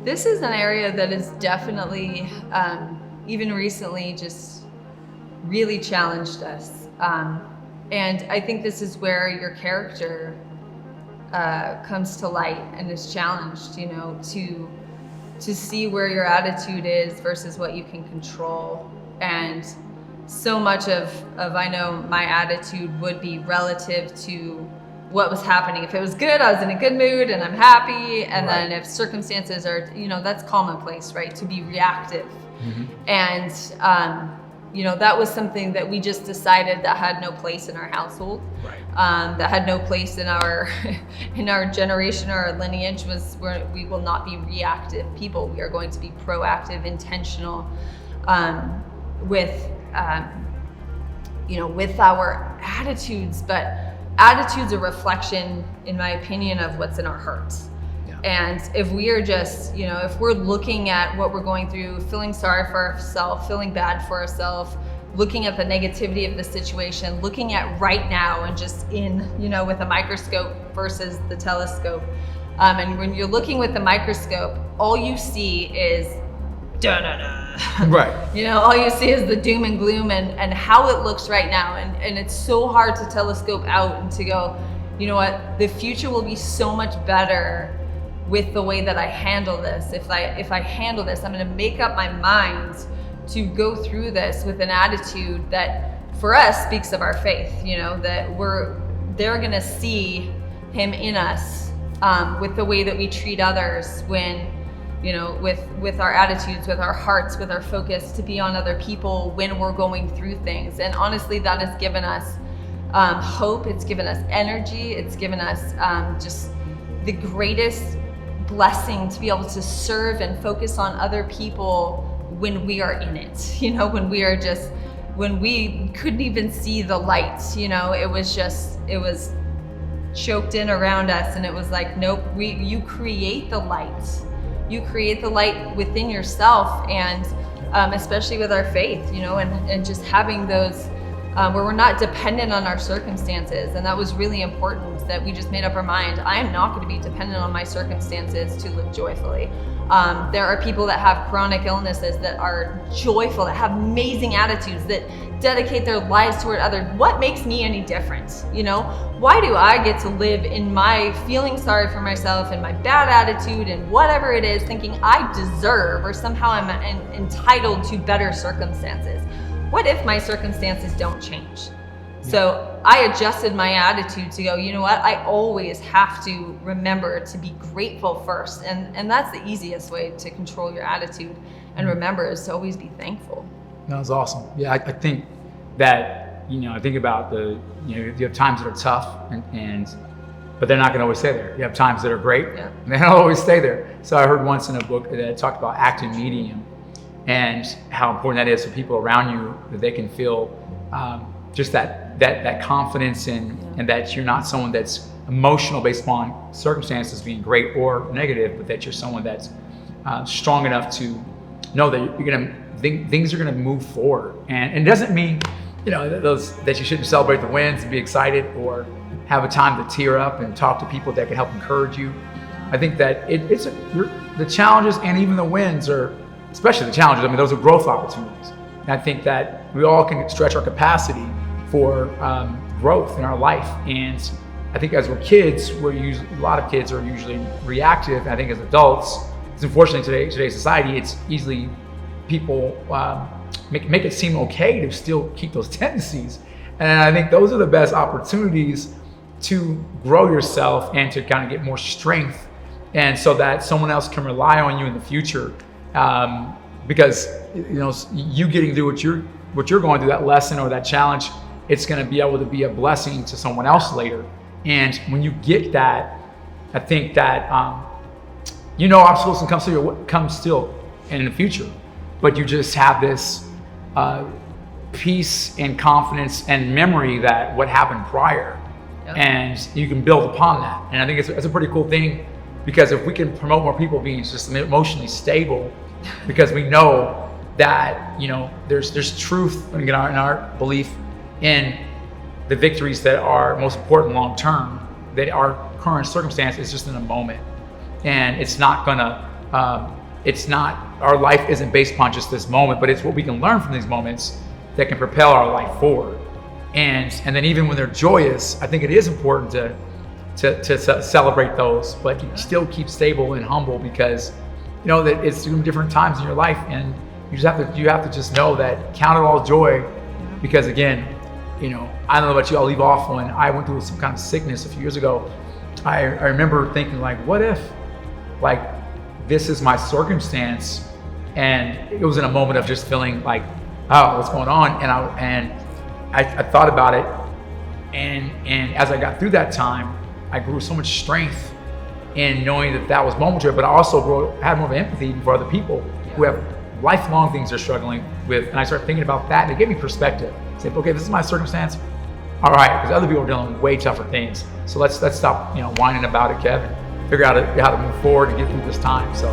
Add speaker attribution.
Speaker 1: This is an area that is definitely, even recently, just really challenged us. And I think this is where your character comes to light and is challenged, to see where your attitude is versus what you can control. And so much of I know my attitude would be relative to what was happening. If it was good, I was in a good mood and I'm happy. And
Speaker 2: Right.
Speaker 1: then if circumstances are, that's commonplace, right? To be reactive.
Speaker 2: Mm-hmm.
Speaker 1: And, that was something that we just decided that had no place in our household.
Speaker 2: Right.
Speaker 1: That had no place in our in our generation or our lineage. Was where we will not be reactive people. We are going to be proactive, intentional, with with our attitudes. But attitude's a reflection, in my opinion, of what's in our hearts.
Speaker 2: Yeah.
Speaker 1: And if we are just, if we're looking at what we're going through, feeling sorry for ourselves, feeling bad for ourselves, looking at the negativity of the situation, looking at right now and just with a microscope versus the telescope. And when you're looking with the microscope, all you see is da-da-da.
Speaker 2: Right.
Speaker 1: All you see is the doom and gloom and how it looks right now. And it's so hard to telescope out and to go, you know what, the future will be so much better with the way that I handle this. If I handle this, I'm going to make up my mind to go through this with an attitude that for us speaks of our faith, that they're going to see him in us, with the way that we treat others when, with our attitudes, with our hearts, with our focus to be on other people when we're going through things. And honestly, that has given us hope. It's given us energy. It's given us just the greatest blessing to be able to serve and focus on other people when we are in it, when we couldn't even see the light, it was choked in around us. And it was like, nope, you create the light. You create the light within yourself. And especially with our faith, and just having those where we're not dependent on our circumstances. And that was really important, that we just made up our mind, I am not going to be dependent on my circumstances to live joyfully. There are people that have chronic illnesses that are joyful, that have amazing attitudes, that dedicate their lives toward others. What makes me any different? Why do I get to live in my feeling sorry for myself and my bad attitude and whatever it is, thinking I deserve or somehow I'm entitled to better circumstances? What if my circumstances don't change? So I adjusted my attitude to go, you know what? I always have to remember to be grateful first. And that's the easiest way to control your attitude and remember, is to always be thankful.
Speaker 2: That was awesome. Yeah, I think that, I think about you have times that are tough but they're not going to always stay there. You have times that are great,
Speaker 1: Yeah.
Speaker 2: and they don't always stay there. So I heard once in a book that talked about active medium and how important that is for people around you, that they can feel just that confidence and that you're not someone that's emotional based upon circumstances being great or negative, but that you're someone that's strong enough to know that you're gonna things are gonna move forward. And it doesn't mean that you shouldn't celebrate the wins and be excited or have a time to tear up and talk to people that can help encourage you. I think that the challenges and even the wins are, especially the challenges, those are growth opportunities. And I think that we all can stretch our capacity for growth in our life. And I think as we're kids, a lot of kids are usually reactive. I think as adults, it's unfortunately today's society, it's easily people make it seem okay to still keep those tendencies. And I think those are the best opportunities to grow yourself and to kind of get more strength, and so that someone else can rely on you in the future. Because you getting through what you're going through, that lesson or that challenge, it's going to be able to be a blessing to someone else later. And when you get that, I think that obstacles can come still in the future, but you just have this peace and confidence and memory that what happened prior,
Speaker 1: Yep.
Speaker 2: and you can build upon that. And I think it's a pretty cool thing, because if we can promote more people being just emotionally stable, because we know that there's truth in our belief in the victories that are most important long term, that our current circumstance is just in a moment, and it's not gonna it's not, our life isn't based upon just this moment, but it's what we can learn from these moments that can propel our life forward. And then even when they're joyous, I think it is important to celebrate those, but you still keep stable and humble, because you know that it's through different times in your life, and you have to just know that count it all joy, because again, you know, I don't know about you, I'll leave off when I went through some kind of sickness a few years ago. I remember thinking like, what if like this is my circumstance? And it was in a moment of just feeling like, oh, what's going on? And I thought about it, and as I got through that time, I grew so much strength in knowing that was momentary, but I also had more of empathy for other people who have lifelong things they're struggling with. And I started thinking about that, and it gave me perspective. Say, okay, this is my circumstance. All right, because other people are dealing with way tougher things. So let's stop, whining about it, Kevin. Figure out how to move forward and get through this time. So.